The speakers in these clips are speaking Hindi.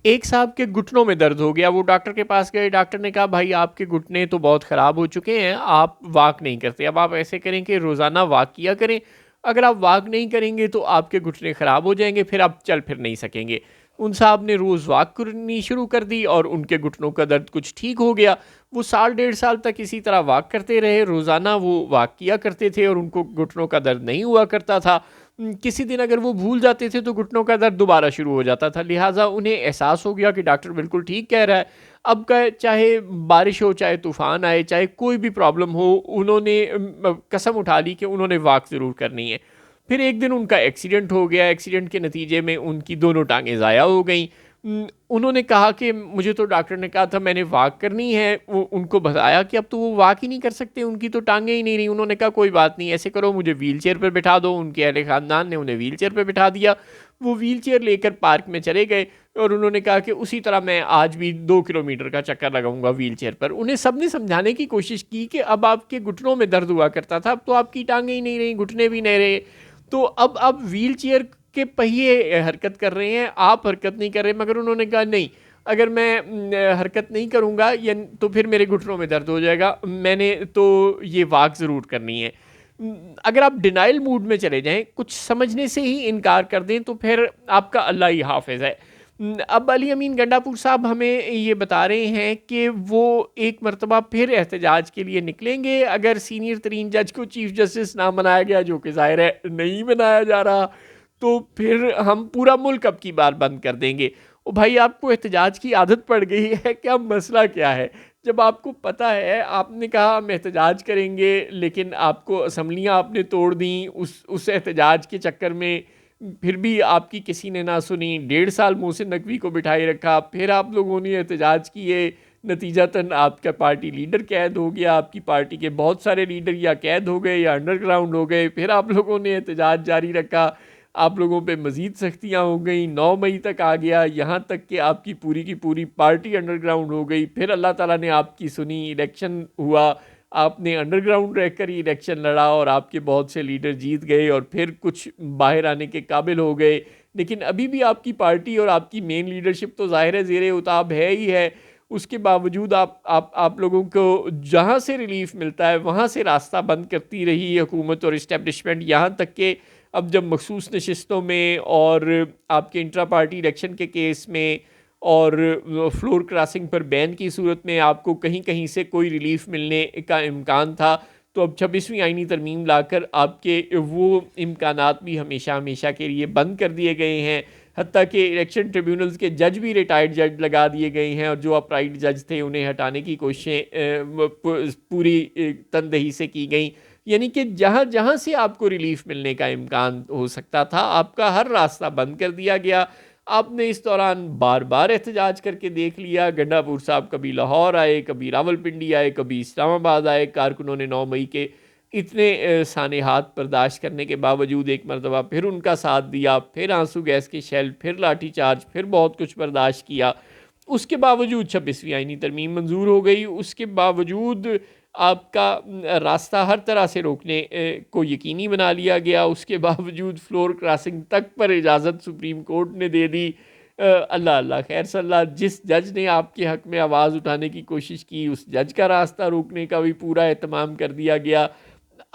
एक साहब के घुटनों में दर्द हो गया, वो डॉक्टर के पास गए, डॉक्टर ने कहा भाई आपके घुटने तो बहुत ख़राब हो चुके हैं, आप वॉक नहीं करते, अब आप ऐसे करें कि रोज़ाना वॉक किया करें, अगर आप वॉक नहीं करेंगे तो आपके घुटने ख़राब हो जाएंगे, फिर आप चल फिर नहीं सकेंगे। उन साहब ने रोज़ वॉक करनी शुरू कर दी और उनके घुटनों का दर्द कुछ ठीक हो गया। वो साल डेढ़ साल तक इसी तरह वॉक करते रहे, रोज़ाना वो वॉक किया करते थे और उनको घुटनों का दर्द नहीं हुआ करता था। किसी दिन अगर वो भूल जाते थे तो घुटनों का दर्द दोबारा शुरू हो जाता था। लिहाजा उन्हें एहसास हो गया कि डॉक्टर बिल्कुल ठीक कह रहा है। अब का चाहे बारिश हो, चाहे तूफ़ान आए, चाहे कोई भी प्रॉब्लम हो, उन्होंने कसम उठा ली कि उन्होंने वॉक ज़रूर करनी है। फिर एक दिन उनका एक्सीडेंट हो गया, एक्सीडेंट के नतीजे में उनकी दोनों टांगें ज़ाया हो गई। उन्होंने कहा कि मुझे तो डॉक्टर ने कहा था मैंने वॉक करनी है, वो उनको बताया कि अब तो वो वॉक ही नहीं कर सकते, उनकी तो टांगें ही नहीं रही। उन्होंने कहा कोई बात नहीं, ऐसे करो मुझे व्हील चेयर पर बिठा दो। उनके अहले ख़ानदान ने उन्हें व्हील चेयर पर बिठा दिया। वो व्हील चेयर लेकर पार्क में चले गए और उन्होंने कहा कि उसी तरह मैं आज भी 2 किलोमीटर का चक्कर लगाऊंगा व्हील चेयर पर। उन्हें सबने समझाने की कोशिश की कि अब आपके घुटनों में दर्द हुआ करता था, अब तो आपकी टांगें ही नहीं रही, घुटने भी नहीं रहे, तो अब आप व्हील चेयर के पहिए हरकत कर रहे हैं, आप हरकत नहीं कर रहे। मगर उन्होंने कहा नहीं, अगर मैं हरकत नहीं करूँगा या तो फिर मेरे घुटनों में दर्द हो जाएगा, मैंने तो ये वॉक ज़रूर करनी है। अगर आप डिनाइल मूड में चले जाएं, कुछ समझने से ही इनकार कर दें, तो फिर आपका अल्लाह ही हाफिज़ है। अब अली अमीन गंडापुर साहब हमें ये बता रहे हैं कि वो एक मरतबा फिर एहतजाज के लिए निकलेंगे अगर सीनियर तरीन जज को चीफ जस्टिस ना बनाया गया, जो कि ज़ाहिर है नहीं बनाया जा रहा, तो फिर हम पूरा मुल्क अब की बार बंद कर देंगे। ओ भाई, आपको एहतजाज की आदत पड़ गई है क्या? मसला क्या है? जब आपको पता है, आपने कहा हम एहतजाज करेंगे, लेकिन आपको असम्बलियाँ आपने तोड़ दी उस एहतजाज के चक्कर में, फिर भी आपकी किसी ने ना सुनी। 1.5 साल मोहसिन नकवी को बिठाई रखा, फिर आप लोगों ने एहतजाज किए, नतीजतन आपका पार्टी लीडर कैद हो गया, आपकी पार्टी के बहुत सारे लीडर या कैद हो गए या अंडरग्राउंड हो गए, फिर आप लोगों ने एहतजाज जारी रखा, आप लोगों पे मज़ीद सख्तियाँ हो गई, 9 मई तक आ गया, यहाँ तक कि आपकी पूरी की पूरी पार्टी अंडरग्राउंड हो गई। फिर अल्लाह ताला ने आपकी सुनी, इलेक्शन हुआ, आपने अंडरग्राउंड रहकर ही इलेक्शन लड़ा और आपके बहुत से लीडर जीत गए और फिर कुछ बाहर आने के काबिल हो गए। लेकिन अभी भी आपकी पार्टी और आपकी मेन लीडरशिप तो ज़ाहिर है ज़ेरे उताब है ही है। उसके बावजूद आप लोगों को जहाँ से रिलीफ मिलता है वहाँ से रास्ता बंद करती रही हुकूमत और इस्टेब्लिशमेंट, यहाँ तक कि अब जब मखसूस नशिस्तों में और आपके इंट्रा पार्टी इलेक्शन के केस में और फ्लोर क्रॉसिंग पर बैन की सूरत में आपको कहीं कहीं से कोई रिलीफ मिलने का इम्कान था, तो अब 26वीं आईनी तरमीम लाकर आपके वो इम्कानात भी हमेशा हमेशा के लिए बंद कर दिए गए हैं। हत्ता कि इलेक्शन ट्रिब्यूनल्स के जज भी रिटायर्ड जज लगा दिए गए हैं और जो अपराइट जज थे उन्हें हटाने की कोशिशें पूरी तनदही से की गई। यानी कि जहाँ जहाँ से आपको रिलीफ मिलने का इम्कान हो सकता था, आपका हर रास्ता बंद कर दिया गया। आपने इस दौरान बार बार एहतजाज करके देख लिया। गंडापुर साहब कभी लाहौर आए, कभी रावलपिंडी आए, कभी इस्लामाबाद आए। कारकुनों ने 9 मई के इतने साने हाथ बर्दाश्त करने के बावजूद एक मरतबा फिर उनका साथ दिया, फिर आंसू गैस के शेल, फिर लाठी चार्ज, फिर बहुत कुछ बर्दाश्त किया। उसके बावजूद 26वीं आईनी तरमीम मंजूर हो गई। उसके बावजूद आपका रास्ता हर तरह से रोकने को यकीनी बना लिया गया। उसके बावजूद फ्लोर क्रॉसिंग तक पर इजाज़त सुप्रीम कोर्ट ने दे दी। अल्लाह अल्लाह खैर सल्ला, जिस जज ने आपके हक़ में आवाज़ उठाने की कोशिश की, उस जज का रास्ता रोकने का भी पूरा एहतमाम कर दिया गया।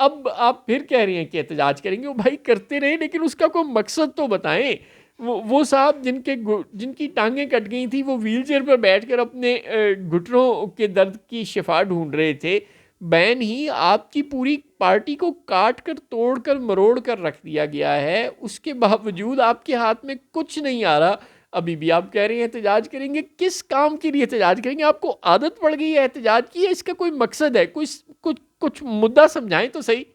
अब आप फिर कह रहे हैं कि एहतजाज करेंगे। वो भाई करते रहे, लेकिन उसका कोई मकसद तो बताएं। वो साहब जिनकी टांगें कट गई थी, वो व्हील चेयर पर बैठ कर अपने घुटनों के दर्द की शिफा ढूंढ रहे थे। बैन ही आपकी पूरी पार्टी को काट कर, तोड़ कर, मरोड़ कर रख दिया गया है। उसके बावजूद आपके हाथ में कुछ नहीं आ रहा, अभी भी आप कह रहे हैं एहतजाज करेंगे। किस काम के लिए एहतजाज करेंगे? आपको आदत पड़ गई है एहतजाज की, या इसका कोई मकसद है? कुछ कुछ मुद्दा समझाएं तो सही।